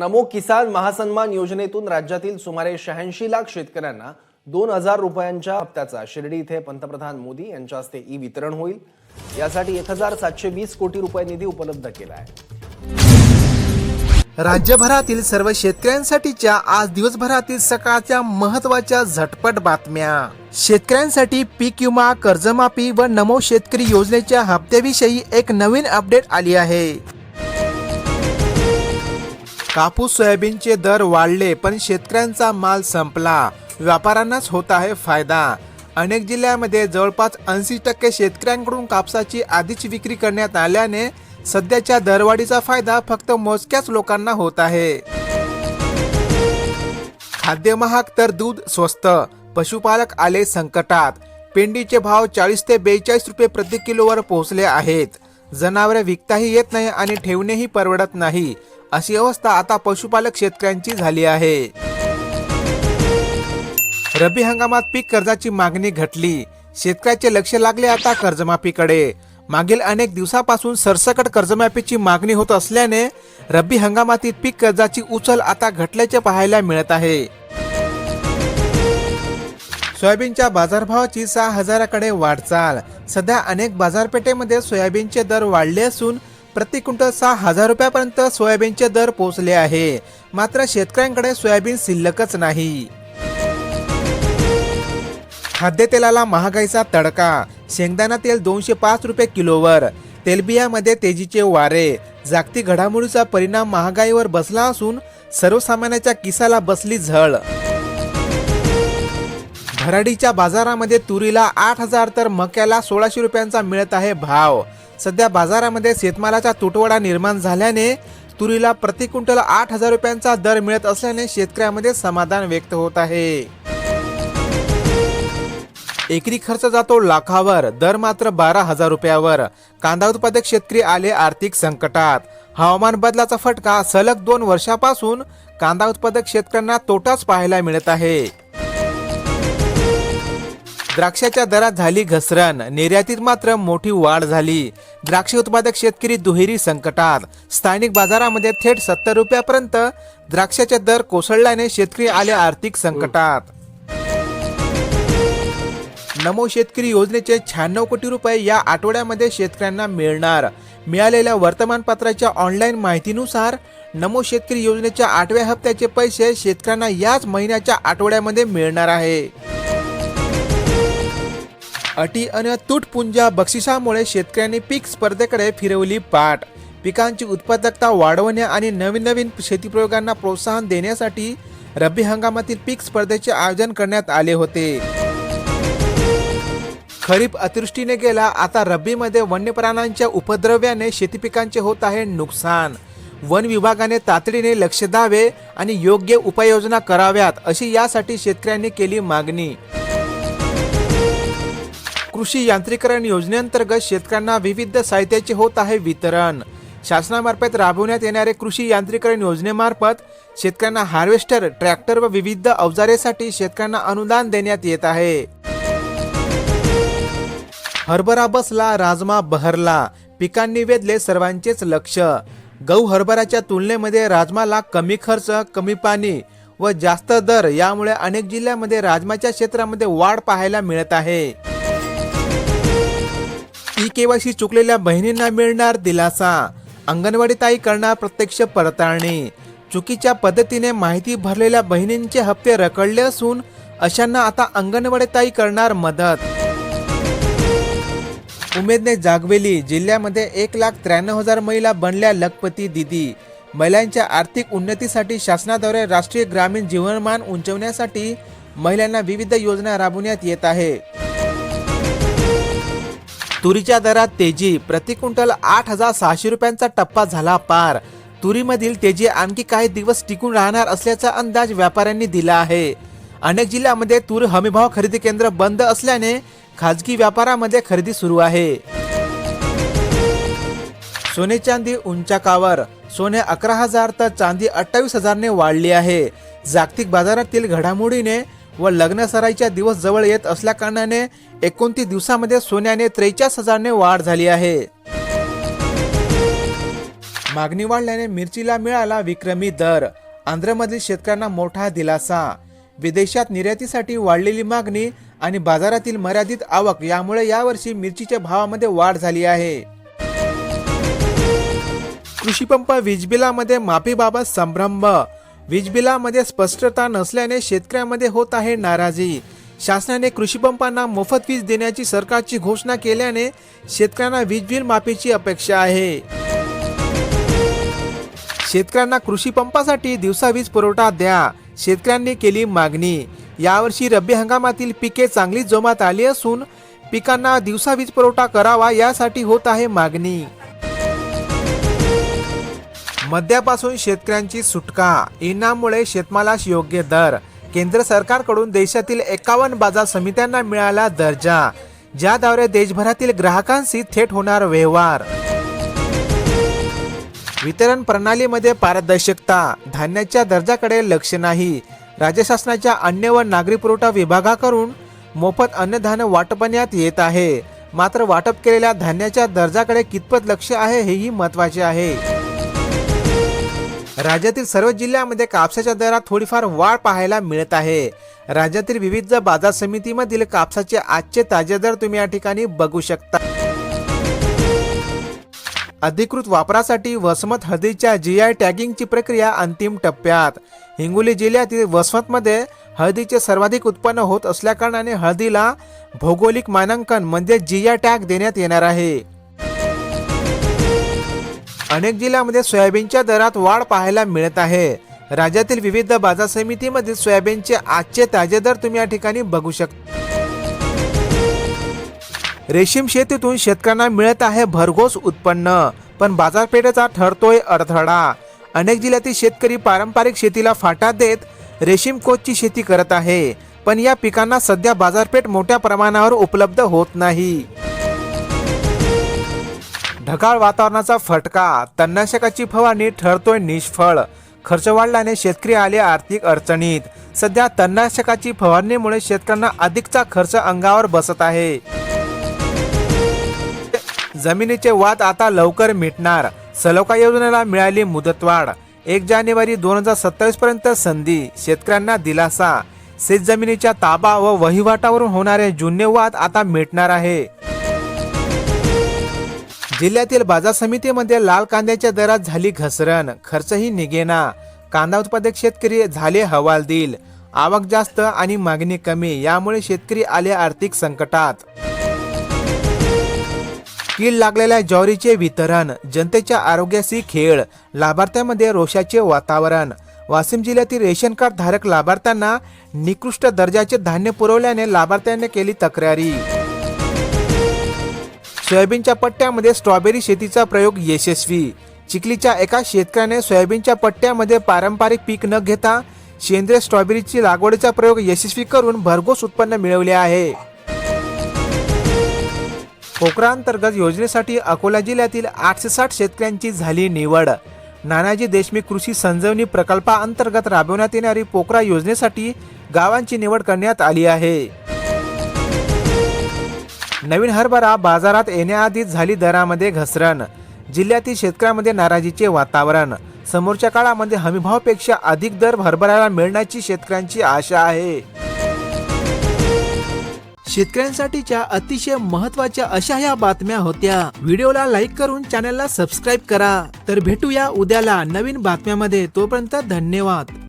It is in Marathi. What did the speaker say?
नमो किसान महासन्मान योजनेतून राज्यातील सुमारे 86 लाख शेतकऱ्यांना 2000 रुपयांच्या हप्त्याचा शिर्डी इथे पंतप्रधान मोदी यांच्या हस्ते वितरण होईल। यासाठी 1720 कोटी रुपये निधी उपलब्ध केला आहे। राज्यभरातील सर्व शेतकऱ्यांसाठीच्या आज दिवसभरातील सकाळच्या महत्त्वाच्या झटपट बातम्या। शेतकऱ्यांसाठी पीक विमा, कर्जमाफी व नमो शेतकरी योजनेच्या हप्त्याविषयी एक नवीन अपडेट आली आहे। कापूस सोयाबीनचे दर वाढले पण शेतकऱ्यांचा माल संपला, व्यापाऱ्यांनाच होत आहे फायदा। अनेक जिल्ह्यांमध्ये जवळपास 80% शेतकऱ्यांकडून कापसाची आधीच विक्री करण्यात आल्याने सध्याच्या दरवाढीचा फायदा फक्त मोजक्याच लोकांना होत आहे। खाद्य महाग तर दूध स्वस्त, पशुपालक आले संकटात। पेंडीचे भाव 40 ते 42 रुपये प्रति किलोवर पोहोचले आहेत। जनावरे विकताही येत नाही आणि ठेवणेही परवडत नाही, अशी अवस्था आता पशुपालक शेतकऱ्यांची झाली आहे। रब्बी हंगामात पीक कर्जाची मागणी घटली, शेतकऱ्याचे लक्ष लागले आता कर्जमाफीकडे। मागील अनेक दिवसापासून सरसकट कर्जमाफीची मागणी होत असल्याने रब्बी हंगामातील पीक कर्जाची उचल आता घटल्याचे पाहायला मिळत आहे। सोयाबीनच्या बाजारभावाची 6000कडे वाटचाल। सध्या अनेक बाजारपेठेमध्ये सोयाबीनचे दर वाढले असून प्रति क्विंटल 6000 रुपयापर्यंत सोयाबीनचे दर पोहोचले आहे। मात्र शेतकऱ्यांकडे सोयाबीन शिल्लकच नाही। खाद्यतेलाला महागाईचा तडका, शेंगदाणा तेल 205 रुपये किलोवर। तेलबियामध्ये तेजीचे वारे, जागतिक घडामोडीचा परिणाम महागाईवर बसला असून सर्वसामान्यांच्या किसाला बसली झळ। भराडीच्या बाजारामध्ये तुरीला 8000 तर मक्याला 1600 रुपयांचा मिळत आहे भाव। सध्या बाजारामध्ये शेतमालाचा तुटवडा निर्माण झाल्याने तुरीला प्रति क्विंटल 8000 रुपयांचा दर मिळत असल्याने शेतकऱ्यांमध्ये समाधान व्यक्त होत आहे। एकरी खर्च जातो लाखावर, दर मात्र 12000 रुपयावर। कांदा उत्पादक शेतकरी आले आर्थिक संकटात। हवामान बदलाचा फटका, सलग 2 वर्षापासून कांदा उत्पादक शेतकऱ्यांना तोटाच पाहायला मिळत आहे। द्राक्षाच्या दरात झाली घसरण, निर्यातीत मात्र मोठी वाढ झाली। द्राक्ष उत्पादक शेतकरी दुहेरी संकटात। स्थानिक बाजारामध्ये थेट 70 रुपयापर्यंत द्राक्षाचे दर कोसळल्याने शेतकरी आले आर्थिक संकटात। नमो शेतकरी योजनेचे 96 कोटी रुपये या आठवड्यामध्ये शेतकऱ्यांना मिळणार। मिळालेल्या वर्तमानपत्राच्या ऑनलाईन माहितीनुसार नमो शेतकरी योजनेच्या 8व्या हप्त्याचे पैसे शेतकऱ्यांना याच महिन्याच्या आठवड्यामध्ये मिळणार आहे। अटी आणि तुटपुंजा बक्षिसामुळे शेतकऱ्यांनी पीक स्पर्धेकडे फिरवली पाठ। पिकांची उत्पादकता वाढवणे आणि नवीन शेती प्रयोगांना प्रोत्साहन देण्यासाठी रब्बी हंगामातील पीक स्पर्धेचे आयोजन करण्यात आले होते। खरीप अतिवृष्टीने गेला, आता रब्बीमध्ये वन्य प्राण्यांच्या उपद्रव्याने शेती पिकांचे होत आहे नुकसान। वन विभागाने तातडीने लक्ष द्यावे आणि योग्य उपाययोजना कराव्यात, अशी यासाठी शेतकऱ्यांनी केली मागणी। कृषी यांत्रिकरण योजनेअंतर्गत शेतकऱ्यांना विविध साहित्याचे होत आहे वितरण। शासनामार्फत राबवण्यात येणारे कृषी यांत्रिकरण योजनेमार्फत शेतकऱ्यांना हार्वेस्टर, ट्रॅक्टर व विविध अवजारेसाठी शेतकऱ्यांना अनुदान देण्यात येत आहे। हरभरा बसला, राजमा बहरला, पिकांनी वेधले सर्वांचेच लक्ष। गहू हरभऱ्याच्या तुलनेमध्ये राजमाला कमी खर्च, कमी पाणी व जास्त दर, यामुळे अनेक जिल्ह्यांमध्ये राजमाच्या क्षेत्रामध्ये वाढ पाहायला मिळत आहे। केवायसी चुकलेल्या बहिणींना मिळणार दिलासा, अंगणवाडी ताई करणार प्रत्यक्ष पडताळणी। चुकीच्या पद्धतीने माहिती भरलेल्या बहिणींचे हप्ते रखडले असून अशांना आता अंगणवाडी ताई करणार मदत। उमेदने जागवेली, जिल्ह्यामध्ये 1,93,000 महिला बनल्या लखपती दीदी। महिलांच्या आर्थिक उन्नतीसाठी शासनाद्वारे राष्ट्रीय ग्रामीण जीवनमान उंचावण्यासाठी महिलांना विविध योजना राबवण्यात येत आहे। तुरीच्या दरात तेजी, प्रति क्विंटल 8600 रुपयांचा टप्पा झाला पार। तुरीमधील तेजी आणखी काही दिवस टिकून राहणार असल्याचा अंदाज व्यापाऱ्यांनी दिला आहे। अनेक जिल्ह्यांमध्ये तूर हमीभाव खरेदी केंद्र बंद असल्याने खाजगी व्यापारामध्ये खरेदी सुरू आहे। सोने चांदी उंचाकावर, सोने 11000 तर चांदी 28000 ने वाढली आहे। जागतिक बाजारातील घडामोडीने व लग्नसराईच्या दिवस जवळ येत असल्या कारणाने 29 दिवसामध्ये सोन्याने 43000 ने वाढ झाली आहे। मागणी वाढल्याने मिरचीला मिळाला विक्रमी दर. आंध्रमधील शेतकऱ्यांना मोठा दिलासा. विदेशात निर्यातीसाठी वाढलेली मागणी आणि बाजारातील मर्यादित आवक यामुळे यावर्षी मिरचीच्या भावामध्ये वाढ झाली आहे. कृषीपंप वीजबिलामध्ये माफीबाबत संभ्रम. वीजबिलामध्ये स्पष्टता नसल्याने शेतकऱ्यांमध्ये होत आहे नाराजी. शासनाने कृषीपंपांना मोफत वीज देण्याची सरकारची घोषणा केल्याने शेतकऱ्यांना वीज बिल माफीची अपेक्षा आहे. शेतकऱ्यांना कृषीपंपासाठी दिवसा वीज पुरवठा द्या, शेतकऱ्यांनी केली मागणी. यावर्षी रब्बी हंगामातील पिके चांगली जोमात आली असून पिकांना दिवसा वीज पुरवठा करावा यासाठी होत आहे मागणी. मद्यापासून शेतकऱ्यांची सुटका. इनाममुळे शेतमालास योग्य दर. केंद्र सरकारकडून देशातील 51 बाजार समित्यांना मिळाला दर्जा, ज्याद्वारे देशभरातील ग्राहकांशी थेट होणार व्यवहार. वितरण प्रणालीमध्ये पारदर्शकता. धान्याच्या दर्जाकडे लक्ष नाही. राज्य शासनाच्या अन्न व नागरी पुरवठा विभागाकडून मोफत अन्नधान्य वाटपण्यात येत आहे. मात्र वाटप केलेल्या धान्याच्या दर्जाकडे कितपत लक्ष आहे हेही महत्त्वाचे आहे. राज्यातील सर्व जिल्ह्यांमध्ये कापसाच्या दरात थोडीफार वाढ पाहायला मिळत आहे. राज्यातील विविध बाजार समितीमधील कापसाचे आजचे ताजे दर तुम्ही या ठिकाणी बघू शकता. अधिकृत वापरासाठी वसमत हळदीच्या GI टॅगिंगची प्रक्रिया अंतिम टप्प्यात. हिंगोली जिल्ह्यातील वसमतमध्ये हळदीचे सर्वाधिक उत्पन्न होत असल्याकारणाने हळदीला भौगोलिक मानांकन म्हणजे GI टॅग देण्यात येणार आहे. अनेक जिल्ह्यांमध्ये सोयाबीनच्या दरात वाढ पाहायला मिळत आहे. राज्यातील विविध बाजार समितीमधील सोयाबीनचे आजचे ताजे दर तुम्ही या ठिकाणी बघू शकता. रेशीम शेतीतून शेतकऱ्यांना मिळत आहे भरघोस उत्पन्न, पण बाजारपेठेचा ठरतोय अडथळा. अनेक जिल्ह्यातील शेतकरी पारंपरिक शेतीला फाटा देत रेशीम कोचची शेती करत आहे, पण या पिकांना सध्या बाजारपेठ मोठ्या प्रमाणावर उपलब्ध होत नाही. ढगाळ वातावरणाचा फटका. तणनाशकाची फवारणी ठरतोय निष्फळ. खर्च वाढल्याने शेतकरी आले आर्थिक अडचणीत. सध्या तणनाशकाची फवारणीमुळे शेतकऱ्यांना अधिकचा खर्च अंगावर बसत आहे. जमिनीचे वाद आता लवकर मिटणार. सलोखा योजनेला मिळाली मुदतवाढ. 1 जानेवारी 2027 पर्यंत संधी. शेतकऱ्यांना दिलासा. शेतजमिनीच्या ताबा व वहिवाटावरून होणारे जुने वाद आता मिटणार आहे. जिल्ह्यातील बाजार समितीमध्ये लाल कांद्याच्या दरात झाली घसरण. खर्चही निघेना. कांदा उत्पादक शेतकरी झाले हवालदिल. आवक जास्त आणि मागणी कमी, यामुळे शेतकरी आले आर्थिक संकटात. कीड लागलेल्या ज्वारीचे वितरण. जनतेच्या आरोग्याशी खेळ. लाभार्थ्यांमध्ये रोषाचे वातावरण. वाशिम जिल्ह्यातील रेशन कार्ड धारक लाभार्थ्यांना निकृष्ट दर्जाचे धान्य पुरवल्याने लाभार्थ्यांनी केली तक्रारी. सोयाबीनच्या पट्ट्यामध्ये स्ट्रॉबेरी शेतीचा प्रयोग यशस्वी. चिखलीच्या एका शेतकऱ्याने सोयाबीनच्या पट्ट्यामध्ये पारंपरिक पीक न घेता सेंद्रिय स्ट्रॉबेरीची लागवडीचा प्रयोग यशस्वी करून भरघोस उत्पन्न मिळवले आहे. पोकरा अंतर्गत योजनेसाठी अकोला जिल्ह्यातील 860 शेतकऱ्यांची झाली निवड. नानाजी देशमुख कृषी संजीवनी प्रकल्पाअंतर्गत राबवण्यात येणारी पोकरा योजनेसाठी गावांची निवड करण्यात आली आहे. नवीन हरभरा बाजारात येण्याआधीच झाली दरामध्ये घसरण. जिल्ह्यातील शेतकऱ्यांमध्ये नाराजीचे वातावरण. समोरच्या काळामध्ये हमीभावापेक्षा अधिक दर हरभऱ्याला मिळण्याची शेतकऱ्यांची आशा आहे. शेतकऱ्यांसाठीच्या अतिशय महत्त्वाच्या अशा या बातम्या होत्या. व्हिडिओला लाईक करून चॅनलला सबस्क्राईब करा. तर भेटूया उद्याला नवीन बातम्यामध्ये. तोपर्यंत धन्यवाद.